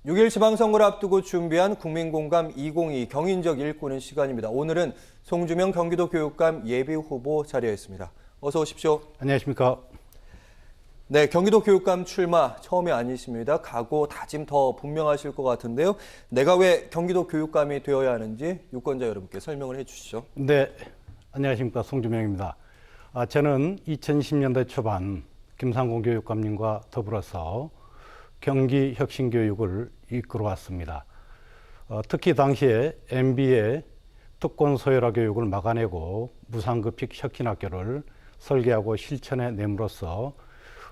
6일 지방선거를 앞두고 준비한 국민공감 2022 경인적 일꾼은 시간입니다. 오늘은 송주명 경기도 교육감 예비후보 자리에 있습니다. 어서 오십시오. 안녕하십니까. 네, 경기도 교육감 출마 처음이 아니십니다. 각오, 다짐 더 분명하실 것 같은데요. 내가 왜 경기도 교육감이 되어야 하는지 유권자 여러분께 설명을 해주시죠. 네, 안녕하십니까. 송주명입니다. 저는 2010년대 초반 김상곤 교육감님과 더불어서 경기 혁신교육을 이끌어왔습니다. 특히 당시에 MB의 특권 소혈화 교육을 막아내고 무상급식 혁신학교를 설계하고 실천해 nem으로써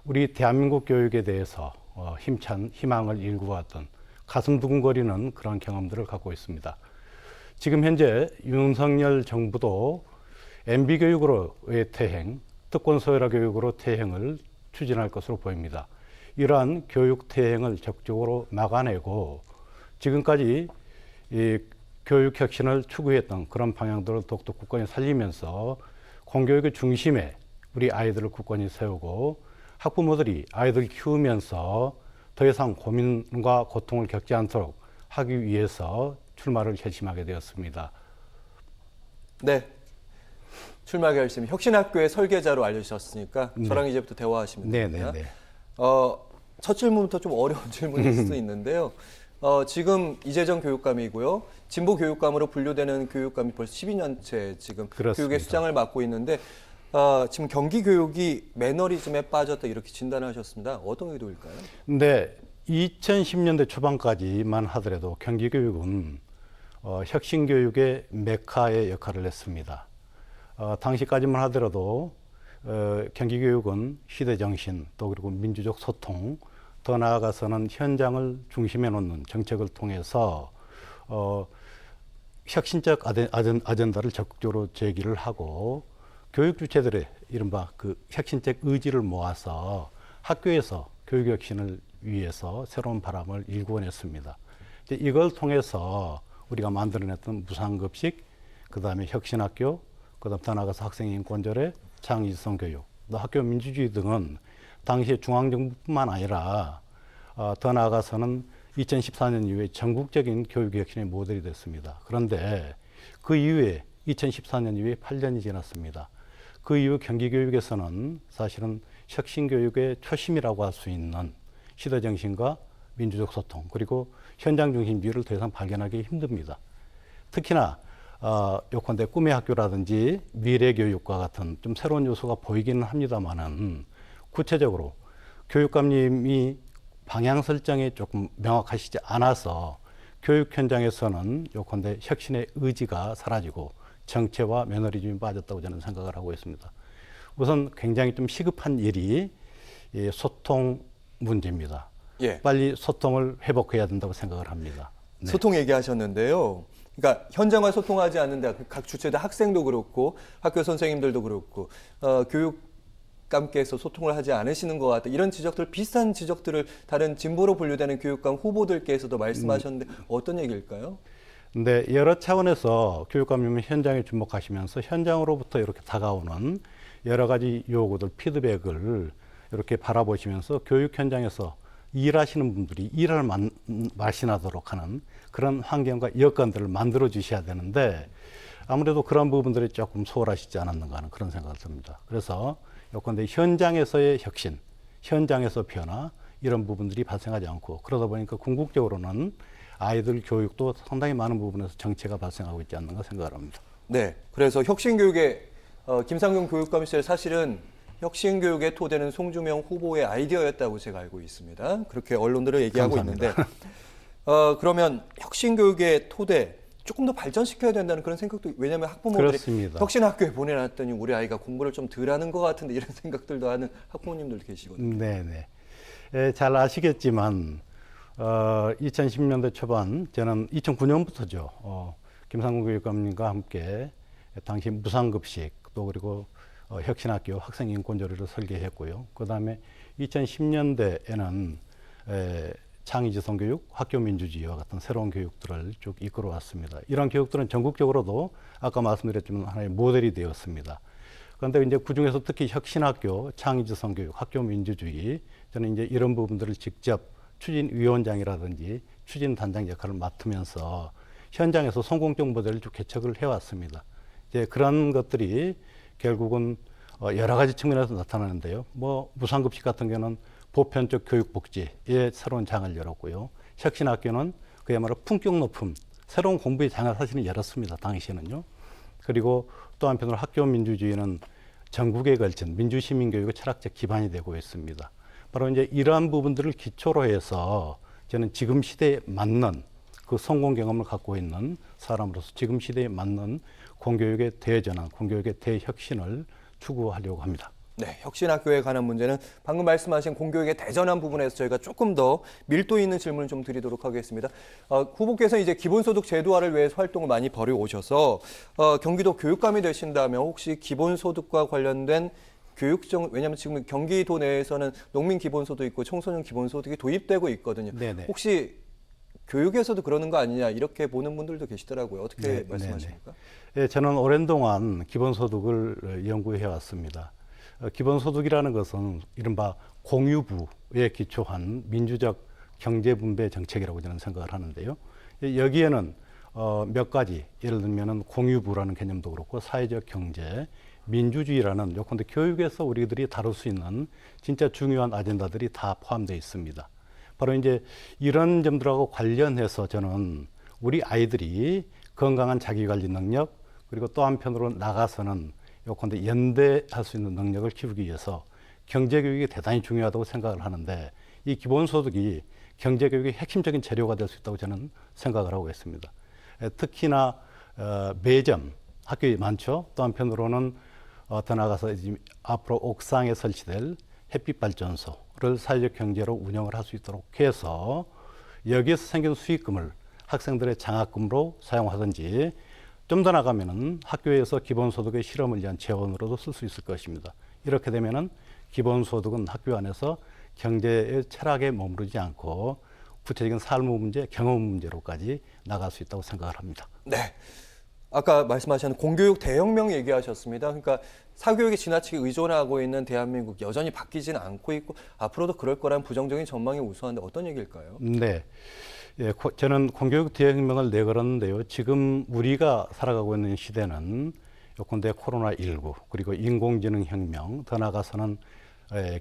우리 대한민국 교육에 대해서 힘찬 희망을 일구어왔던 가슴 두근거리는 그런 경험들을 갖고 있습니다. 지금 현재 윤석열 정부도 MB 교육으로의 퇴행, 특권 소혈화 교육으로 퇴행을 추진할 것으로 보입니다. 이러한 교육 퇴행을 적극적으로 막아내고 지금까지 이 교육 혁신을 추구했던 그런 방향들을 더욱더 굳건히 살리면서 공교육의 중심에 우리 아이들을 굳건히 세우고 학부모들이 아이들을 키우면서 더 이상 고민과 고통을 겪지 않도록 하기 위해서 출마를 결심하게 되었습니다. 네. 출마 결심, 혁신학교의 설계자로 알려주셨으니까 네. 저랑 이제부터 대화하시면 됩니다. 네네네. 첫 질문부터 좀 어려운 질문일 수도 있는데요. 지금 이재정 교육감이고요. 진보 교육감으로 분류되는 교육감이 벌써 12년째 지금 그렇습니다. 교육의 수장을 맡고 있는데 지금 경기 교육이 매너리즘에 빠졌다 이렇게 진단하셨습니다. 어떤 의도일까요? 네, 2010년대 초반까지만 하더라도 경기 교육은 혁신 교육의 메카의 역할을 했습니다. 당시까지만 하더라도 경기 교육은 시대 정신 또 그리고 민주적 소통 더 나아가서는 현장을 중심에 놓는 정책을 통해서 혁신적 아젠다를 적극적으로 제기를 하고 교육 주체들의 이른바 그 혁신적 의지를 모아서 학교에서 교육 혁신을 위해서 새로운 바람을 일구어냈습니다. 이걸 통해서 우리가 만들어냈던 무상급식, 그 다음에 혁신학교, 그 다음 더 나아가서 학생인권조례, 창의지성 교육, 또 학교 민주주의 등은 당시에 중앙정부뿐만 아니라 더 나아가서는 2014년 이후에 전국적인 교육 혁신의 모델이 됐습니다. 그런데 그 이후에 2014년 이후에 8년이 지났습니다. 그 이후 경기교육에서는 사실은 혁신교육의 초심이라고 할 수 있는 시대정신과 민주적 소통 그리고 현장 중심주의를 더 이상 발견하기 힘듭니다. 특히나 요컨대 꿈의 학교라든지 미래교육과 같은 좀 새로운 요소가 보이기는 합니다만은 구체적으로 교육감님이 방향 설정이 조금 명확하시지 않아서 교육 현장에서는 요컨대 혁신의 의지가 사라지고 정체와 매너리즘이 빠졌다고 저는 생각을 하고 있습니다. 우선 굉장히 좀 시급한 일이 소통 문제입니다. 예. 빨리 소통을 회복해야 된다고 생각을 합니다. 네. 소통 얘기하셨는데요. 그러니까 현장과 소통하지 않는데 각 주체들 학생도 그렇고 학교 선생님들도 그렇고 교육감께서 소통을 하지 않으시는 것 같다. 이런 지적들 비슷한 지적들을 다른 진보로 분류되는 교육감 후보들께서도 말씀하셨는데 어떤 얘기일까요? 네, 여러 차원에서 교육감님은 현장에 주목하시면서 현장으로부터 이렇게 다가오는 여러 가지 요구들, 피드백을 이렇게 바라보시면서 교육 현장에서 일하시는 분들이 일을 말씀하도록 하는 그런 환경과 여건들을 만들어 주셔야 되는데 아무래도 그런 부분들이 조금 소홀하시지 않았는가 하는 그런 생각을 듭니다. 그래서 요건데 현장에서의 혁신, 현장에서 변화 이런 부분들이 발생하지 않고 그러다 보니까 궁극적으로는 아이들 교육도 상당히 많은 부분에서 정체가 발생하고 있지 않는가 생각을 합니다. 네, 그래서 혁신교육의 김상곤 교육감 시절 사실은 혁신교육의 토대는 송주명 후보의 아이디어였다고 제가 알고 있습니다. 그렇게 언론들은 얘기하고 감사합니다. 있는데 그러면 혁신교육의 토대 조금 더 발전시켜야 된다는 그런 생각도 왜냐하면 학부모들이 그렇습니다. 혁신학교에 보내놨더니 우리 아이가 공부를 좀 덜 하는 것 같은데 이런 생각들도 하는 학부모님들도 계시거든요. 네네. 잘 아시겠지만 2010년대 초반 저는 2009년부터죠. 김상곤 교육감님과 함께 당시 무상급식 또 그리고 혁신학교 학생인권조례를 설계했고요. 그 다음에 2010년대에는 창의지성 교육, 학교 민주주의와 같은 새로운 교육들을 쭉 이끌어왔습니다. 이런 교육들은 전국적으로도 아까 말씀드렸지만 하나의 모델이 되었습니다. 그런데 이제 그 중에서 특히 혁신학교, 창의지성 교육, 학교 민주주의 저는 이제 이런 부분들을 직접 추진위원장이라든지 추진단장 역할을 맡으면서 현장에서 성공적 모델을 쭉 개척을 해왔습니다. 이제 그런 것들이 결국은 여러 가지 측면에서 나타나는데요. 뭐 무상급식 같은 경우는 보편적 교육복지에 새로운 장을 열었고요. 혁신학교는 그야말로 품격 높은 새로운 공부의 장을 사실은 열었습니다. 당시에는요. 그리고 또 한편으로 학교 민주주의는 전국에 걸친 민주시민교육의 철학적 기반이 되고 있습니다. 바로 이제 이러한 부분들을 기초로 해서 저는 지금 시대에 맞는 그 성공 경험을 갖고 있는 사람으로서 지금 시대에 맞는 공교육의 대전환, 공교육의 대혁신을 추구하려고 합니다. 네, 혁신학교에 관한 문제는 방금 말씀하신 공교육의 대전환 부분에서 저희가 조금 더 밀도 있는 질문을 좀 드리도록 하겠습니다. 후보께서 이제 기본소득 제도화를 위해서 활동을 많이 벌여오셔서 경기도 교육감이 되신다면 혹시 기본소득과 관련된 왜냐하면 지금 경기도 내에서는 농민 기본소득 있고 청소년 기본소득이 도입되고 있거든요. 네네. 혹시 교육에서도 그러는 거 아니냐 이렇게 보는 분들도 계시더라고요. 어떻게 네, 말씀하십니까? 네, 저는 오랜 동안 기본소득을 연구해 왔습니다. 기본소득이라는 것은 이른바 공유부에 기초한 민주적 경제분배 정책이라고 저는 생각을 하는데요. 여기에는 몇 가지, 예를 들면 공유부라는 개념도 그렇고 사회적 경제, 민주주의라는 요컨대 교육에서 우리들이 다룰 수 있는 진짜 중요한 아젠다들이 다 포함되어 있습니다. 바로 이제 이런 점들하고 관련해서 저는 우리 아이들이 건강한 자기관리 능력, 그리고 또 한편으로 나가서는 요컨대 연대할 수 있는 능력을 키우기 위해서 경제교육이 대단히 중요하다고 생각을 하는데 이 기본소득이 경제교육의 핵심적인 재료가 될 수 있다고 저는 생각을 하고 있습니다. 특히나 매점, 학교에 많죠. 또 한편으로는 더 나가서 앞으로 옥상에 설치될 햇빛발전소를 사회적 경제로 운영을 할 수 있도록 해서 여기에서 생긴 수익금을 학생들의 장학금으로 사용하든지 좀 더 나가면은 학교에서 기본소득의 실험을 위한 재원으로도 쓸 수 있을 것입니다. 이렇게 되면은 기본소득은 학교 안에서 경제의 철학에 머무르지 않고 구체적인 삶의 문제, 경험 문제로까지 나갈 수 있다고 생각을 합니다. 네. 아까 말씀하신 공교육 대혁명 얘기하셨습니다. 그러니까 사교육에 지나치게 의존하고 있는 대한민국 여전히 바뀌지는 않고 있고 앞으로도 그럴 거란 부정적인 전망이 우수한데 어떤 얘기일까요? 네. 예, 저는 공교육 대혁명을 내걸었는데요. 지금 우리가 살아가고 있는 시대는 요컨대 코로나19 그리고 인공지능 혁명, 더 나아가서는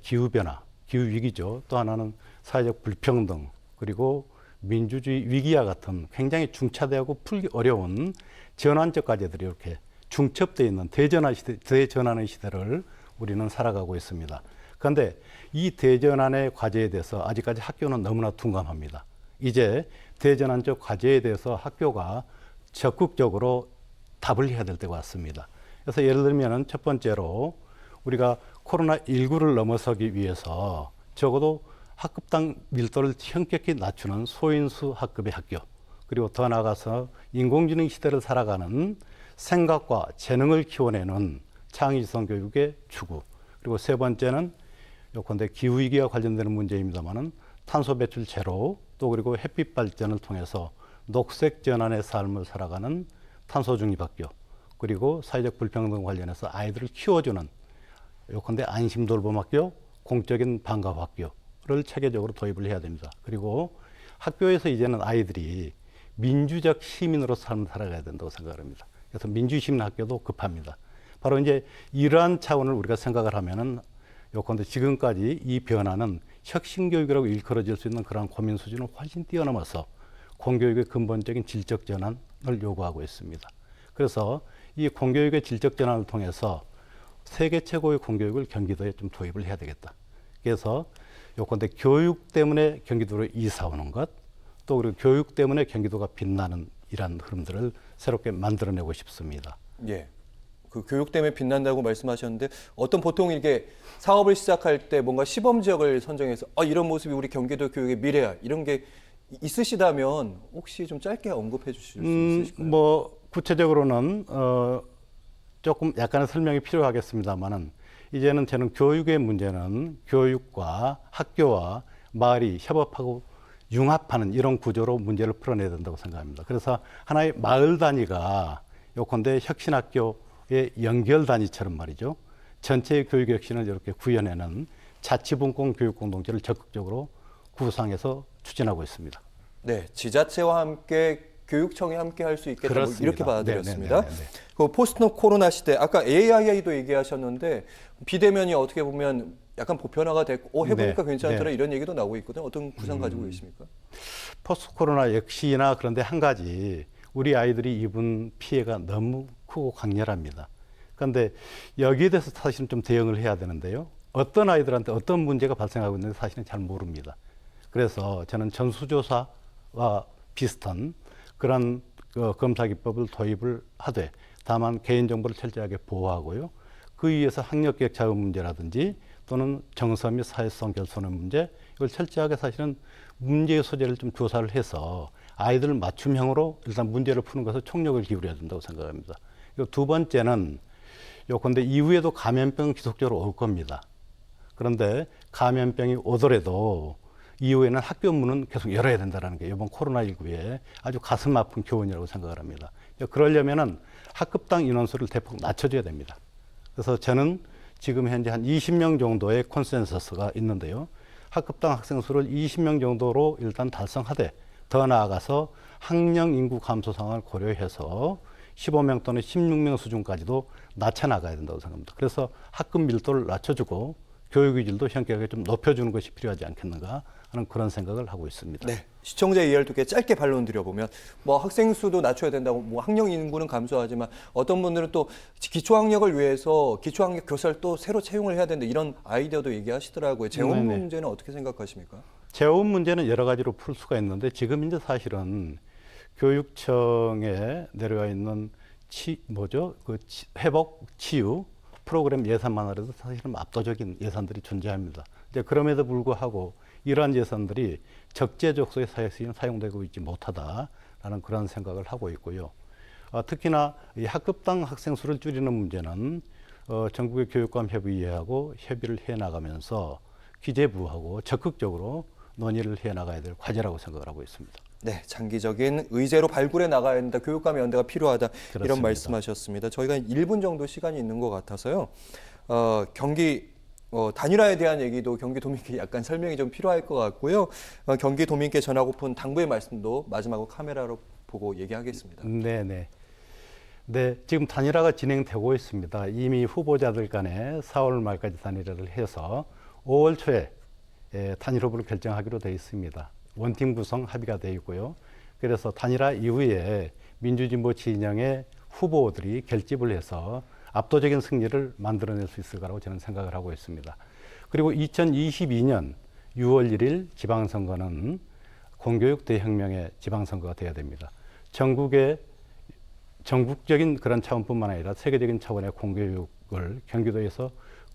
기후변화, 기후위기죠. 또 하나는 사회적 불평등, 그리고 민주주의 위기와 같은 굉장히 중차대하고 풀기 어려운 전환적 과제들이 이렇게 중첩되어 있는 대전환의 시대를 우리는 살아가고 있습니다. 그런데 이 대전환의 과제에 대해서 아직까지 학교는 너무나 둔감합니다. 이제 대전환적 과제에 대해서 학교가 적극적으로 답을 해야 될 때가 왔습니다. 그래서 예를 들면 첫 번째로 우리가 코로나19를 넘어서기 위해서 적어도 학급당 밀도를 현격히 낮추는 소인수 학급의 학교, 그리고 더 나아가서 인공지능 시대를 살아가는 생각과 재능을 키워내는 창의지성 교육의 추구, 그리고 세 번째는 요컨대 기후위기와 관련되는 문제입니다만은 탄소 배출 제로, 또 그리고 햇빛 발전을 통해서 녹색 전환의 삶을 살아가는 탄소 중립 학교, 그리고 사회적 불평등 관련해서 아이들을 키워주는 요컨대 안심 돌봄 학교, 공적인 방과후 학교를 체계적으로 도입을 해야 됩니다. 그리고 학교에서 이제는 아이들이 민주적 시민으로 삶을 살아가야 된다고 생각합니다. 그래서 민주시민 학교도 급합니다. 바로 이제 이러한 차원을 우리가 생각을 하면은 요컨대 지금까지 이 변화는 혁신교육이라고 일컬어질 수 있는 그런 고민 수준을 훨씬 뛰어넘어서 공교육의 근본적인 질적 전환을 요구하고 있습니다. 그래서 이 공교육의 질적 전환을 통해서 세계 최고의 공교육을 경기도에 좀 도입을 해야 되겠다. 그래서 요컨대 교육 때문에 경기도로 이사 오는 것, 또 그리고 교육 때문에 경기도가 빛나는 이런 흐름들을 새롭게 만들어내고 싶습니다. 예. 그 교육 때문에 빛난다고 말씀하셨는데 보통 이게 사업을 시작할 때 뭔가 시범 지역을 선정해서 이런 모습이 우리 경기도 교육의 미래야 이런 게 있으시다면 혹시 좀 짧게 언급해 주실 수 있으실까요? 뭐 구체적으로는 조금 약간의 설명이 필요하겠습니다만은 이제는 저는 교육의 문제는 교육과 학교와 마을이 협업하고 융합하는 이런 구조로 문제를 풀어내야 된다고 생각합니다. 그래서 하나의 마을 단위가 요컨대 혁신학교의 연결 단위처럼 말이죠. 전체의 교육 혁신을 이렇게 구현해내는 자치분권 교육 공동체를 적극적으로 구상해서 추진하고 있습니다. 네, 지자체와 함께 교육청이 함께 할 수 있겠다 뭐 그렇습니다. 이렇게 받아들였습니다. 네네네네. 그 포스트 코로나 시대 아까 AI도 얘기하셨는데 비대면이 어떻게 보면 약간 보편화가 됐고 해보니까 네, 괜찮더라 네. 이런 얘기도 나오고 있거든요. 어떤 구상 가지고 계십니까? 포스트 코로나 역시나 그런데 한 가지 우리 아이들이 입은 피해가 너무 크고 강렬합니다. 그런데 여기에 대해서 사실은 좀 대응을 해야 되는데요. 어떤 아이들한테 어떤 문제가 발생하고 있는지 사실은 잘 모릅니다. 그래서 저는 전수조사와 비슷한 그런 검사 기법을 도입을 하되 다만 개인정보를 철저하게 보호하고요. 그 위에서 학력격 자금 문제라든지 또는 정서 및 사회성 결손의 문제 이걸 철저하게 사실은 문제의 소재를 좀 조사를 해서 아이들 맞춤형으로 일단 문제를 푸는 것에 총력을 기울여야 된다고 생각합니다. 두 번째는 요컨대 이후에도 감염병은 지속적으로 올 겁니다. 그런데 감염병이 오더라도 이후에는 학교 문은 계속 열어야 된다는 게 이번 코로나19에 아주 가슴 아픈 교훈이라고 생각을 합니다. 그러려면은 학급당 인원수를 대폭 낮춰줘야 됩니다. 그래서 저는 지금 현재 한 20명 정도의 콘센서스가 있는데요. 학급당 학생 수를 20명 정도로 일단 달성하되 더 나아가서 학령 인구 감소 상황을 고려해서 15명 또는 16명 수준까지도 낮춰나가야 된다고 생각합니다. 그래서 학급 밀도를 낮춰주고 교육의 질도 현격하게 좀 높여주는 것이 필요하지 않겠는가 하는 그런 생각을 하고 있습니다. 네. 시청자 이해를 돕게 짧게 반론 드려보면 뭐 학생 수도 낮춰야 된다고 뭐 학령 인구는 감소하지만 어떤 분들은 또 기초학력을 위해서 기초학력 교사를 또 새로 채용을 해야 된다 이런 아이디어도 얘기하시더라고요. 재원 네네. 문제는 어떻게 생각하십니까? 재원 문제는 여러 가지로 풀 수가 있는데 지금 이제 사실은 교육청에 내려와 있는 회복 치유 프로그램 예산만 하더라도 사실은 압도적인 예산들이 존재합니다. 이제 그럼에도 불구하고 이러한 예산들이 적재적소에 사용되고 있지 못하다라는 그런 생각을 하고 있고요. 특히나 이 학급당 학생 수를 줄이는 문제는 전국의 교육감협의회하고 협의를 해 나가면서 기재부하고 적극적으로 논의를 해 나가야 될 과제라고 생각을 하고 있습니다. 네, 장기적인 의제로 발굴해 나가야 된다. 교육감 연대가 필요하다. 그렇습니다. 이런 말씀하셨습니다. 저희가 1분 정도 시간이 있는 것 같아서요. 경기 단일화에 대한 얘기도 경기도민께 약간 설명이 좀 필요할 것 같고요. 경기도민께 전하고픈 당부의 말씀도 마지막으로 카메라로 보고 얘기하겠습니다. 네네. 네, 지금 단일화가 진행되고 있습니다. 이미 후보자들 간에 4월 말까지 단일화를 해서 5월 초에 단일 후보를 결정하기로 되어 있습니다. 원팀 구성 합의가 되어 있고요. 그래서 단일화 이후에 민주진보 진영의 후보들이 결집을 해서 압도적인 승리를 만들어낼 수 있을 거라고 저는 생각을 하고 있습니다. 그리고 2022년 6월 1일 지방선거는 공교육 대혁명의 지방선거가 되어야 됩니다. 전국적인 그런 차원뿐만 아니라 세계적인 차원의 공교육을 경기도에서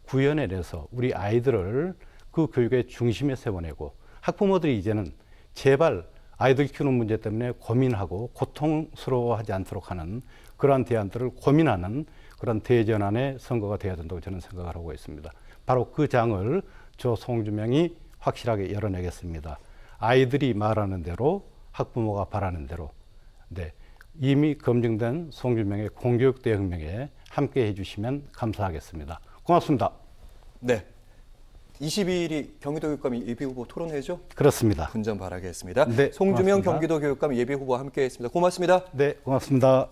구현해내서 우리 아이들을 그 교육의 중심에 세워내고 학부모들이 이제는 제발 아이들 키우는 문제 때문에 고민하고 고통스러워하지 않도록 하는 그러한 대안들을 고민하는 그런 대전환의 선거가 되어야 된다고 저는 생각을 하고 있습니다. 바로 그 장을 저 송주명이 확실하게 열어내겠습니다. 아이들이 말하는 대로 학부모가 바라는 대로 네, 이미 검증된 송주명의 공교육 대혁명에 함께해 주시면 감사하겠습니다. 고맙습니다. 네. 22일이 경기도 교육감 예비후보 토론회죠? 그렇습니다. 분전 바라겠습니다. 네, 송주명 고맙습니다. 경기도 교육감 예비후보와 함께했습니다. 고맙습니다. 네, 고맙습니다.